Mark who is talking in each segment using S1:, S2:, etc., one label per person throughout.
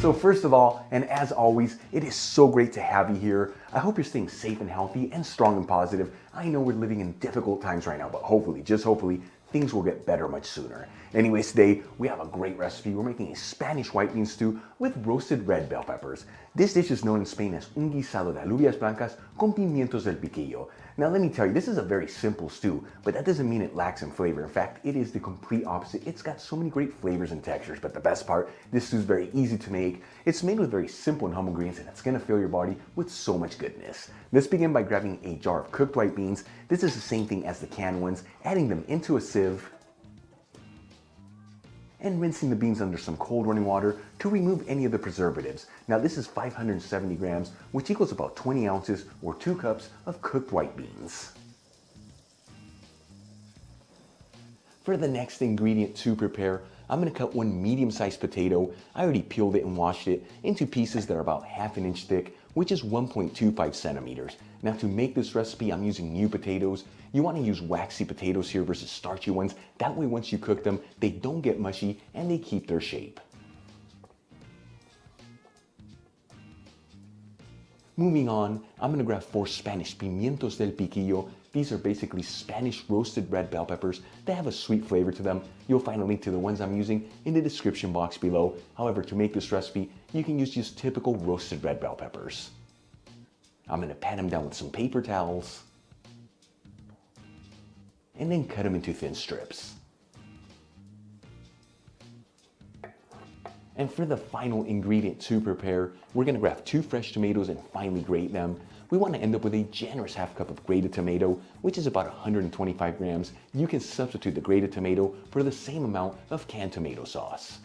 S1: So first of all, and as always, it is so great to have you here. I hope you're staying safe and healthy and strong and positive. I know we're living in difficult times right now, but hopefully, just hopefully, things will get better much sooner. Anyways, today we have a great recipe. We're making a Spanish white bean stew with roasted red bell peppers. This dish is known in Spain as un guisado de alubias blancas con pimientos del piquillo. Now let me tell you, this is a very simple stew, but that doesn't mean it lacks in flavor. In fact, it is the complete opposite. It's got so many great flavors and textures, but the best part, this stew is very easy to make. It's made with very simple and humble ingredients, and it's gonna fill your body with so much goodness. Let's begin by grabbing a jar of cooked white beans. This is the same thing as the canned ones, adding them into a sieve, and rinsing the beans under some cold running water to remove any of the preservatives. Now this is 570 grams, which equals about 20 ounces or 2 cups of cooked white beans. For the next ingredient to prepare, I'm going to cut one medium-sized potato. I already peeled it and washed it into pieces that are about ½ inch thick, which is 1.25 centimeters. Now to make this recipe, I'm using new potatoes. You want to use waxy potatoes here versus starchy ones. That way once you cook them, they don't get mushy and they keep their shape. Moving on, I'm going to grab 4 Spanish pimientos del piquillo. These are basically Spanish roasted red bell peppers that have a sweet flavor to them. You'll find a link to the ones I'm using in the description box below. However, to make this recipe, you can use just typical roasted red bell peppers. I'm going to pat them down with some paper towels and then cut them into thin strips. And for the final ingredient to prepare, we're going to grab 2 fresh tomatoes and finely grate them. We want to end up with a generous ½ cup of grated tomato, which is about 125 grams. You can substitute the grated tomato for the same amount of canned tomato sauce.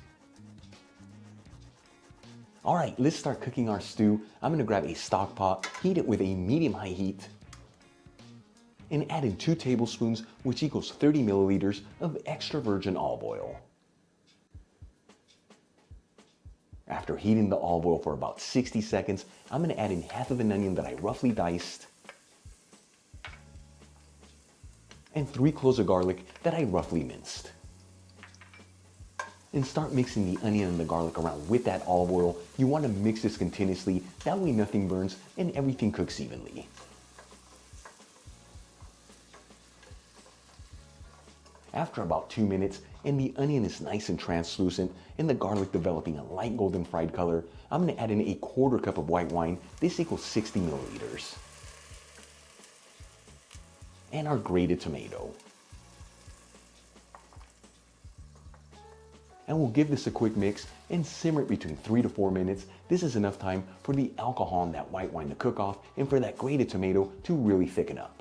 S1: Alright, let's start cooking our stew. I'm going to grab a stock pot, heat it with a medium-high heat, and add in 2 tablespoons, which equals 30 milliliters of extra virgin olive oil. After heating the olive oil for about 60 seconds, I'm going to add in half of an onion that I roughly diced, and 3 cloves of garlic that I roughly minced. And start mixing the onion and the garlic around with that olive oil. You want to mix this continuously, that way nothing burns and everything cooks evenly. After about 2 minutes, and the onion is nice and translucent, and the garlic developing a light golden fried color, I'm going to add in a ¼ cup of white wine. This equals 60 milliliters. And our grated tomato. And we'll give this a quick mix and simmer it between 3 to 4 minutes. This is enough time for the alcohol in that white wine to cook off and for that grated tomato to really thicken up.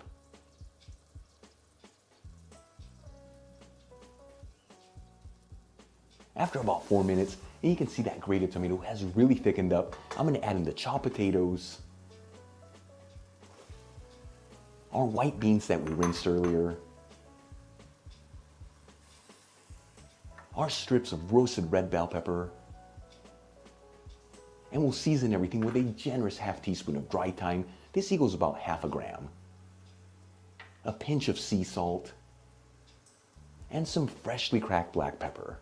S1: After about 4 minutes, and you can see that grated tomato has really thickened up, I'm going to add in the chopped potatoes, our white beans that we rinsed earlier, our strips of roasted red bell pepper, and we'll season everything with a generous ½ teaspoon of dry thyme. This equals about ½ gram, a pinch of sea salt, and some freshly cracked black pepper.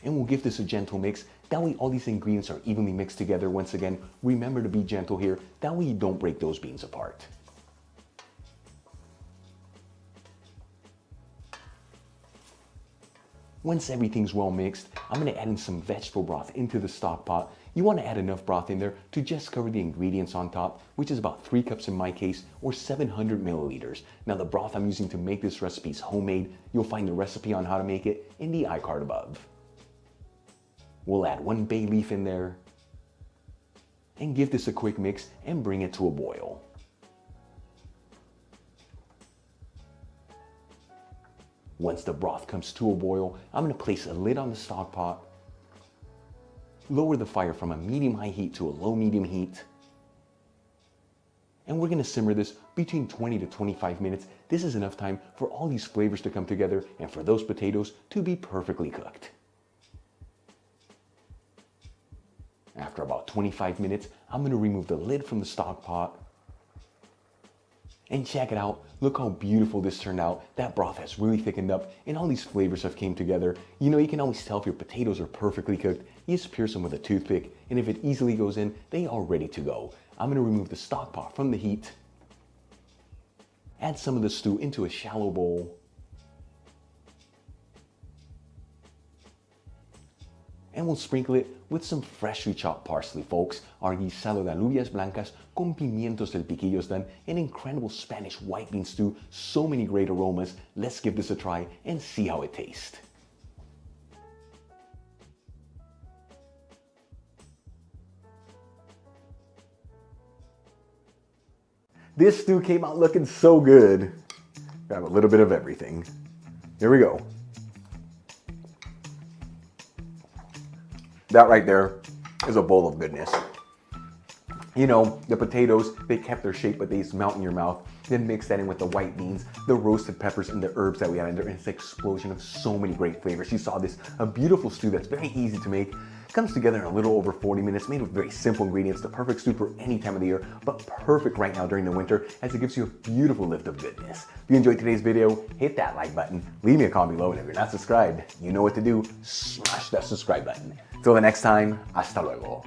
S1: And we'll give this a gentle mix. That way all these ingredients are evenly mixed together. Once again, remember to be gentle here. That way you don't break those beans apart. Once everything's well mixed, I'm going to add in some vegetable broth into the stock pot. You want to add enough broth in there to just cover the ingredients on top, which is about 3 cups in my case, or 700 milliliters. Now the broth I'm using to make this recipe is homemade. You'll find the recipe on how to make it in the iCard above. We'll add 1 bay leaf in there and give this a quick mix and bring it to a boil. Once the broth comes to a boil, I'm going to place a lid on the stock pot, lower the fire from a medium-high heat to a low-medium heat, and we're going to simmer this between 20 to 25 minutes. This is enough time for all these flavors to come together and for those potatoes to be perfectly cooked. After about 25 minutes, I'm going to remove the lid from the stock pot And check it out, look how beautiful this turned out. That broth has really thickened up and all these flavors have came together. You know, you can always tell if your potatoes are perfectly cooked. You just pierce them with a toothpick, and if it easily goes in, they are ready to go. I'm gonna remove the stock pot from the heat, add some of the stew into a shallow bowl, and we'll sprinkle it with some freshly chopped parsley, folks. Our guisado de alubias blancas con pimientos del piquillo is done. An incredible Spanish white bean stew, so many great aromas. Let's give this a try and see how it tastes. This stew came out looking so good. Grab a little bit of everything. Here we go. That right there is a bowl of goodness. You know, the potatoes, they kept their shape, but they just melt in your mouth. Then mix that in with the white beans, the roasted peppers, and the herbs that we had in there. And it's an explosion of so many great flavors. You saw this, a beautiful stew that's very easy to make. Comes together in a little over 40 minutes, made with very simple ingredients. The perfect stew for any time of the year, but perfect right now during the winter as it gives you a beautiful lift of goodness. If you enjoyed today's video, hit that like button, leave me a comment below, and if you're not subscribed, you know what to do, smash that subscribe button. Till the next time, hasta luego.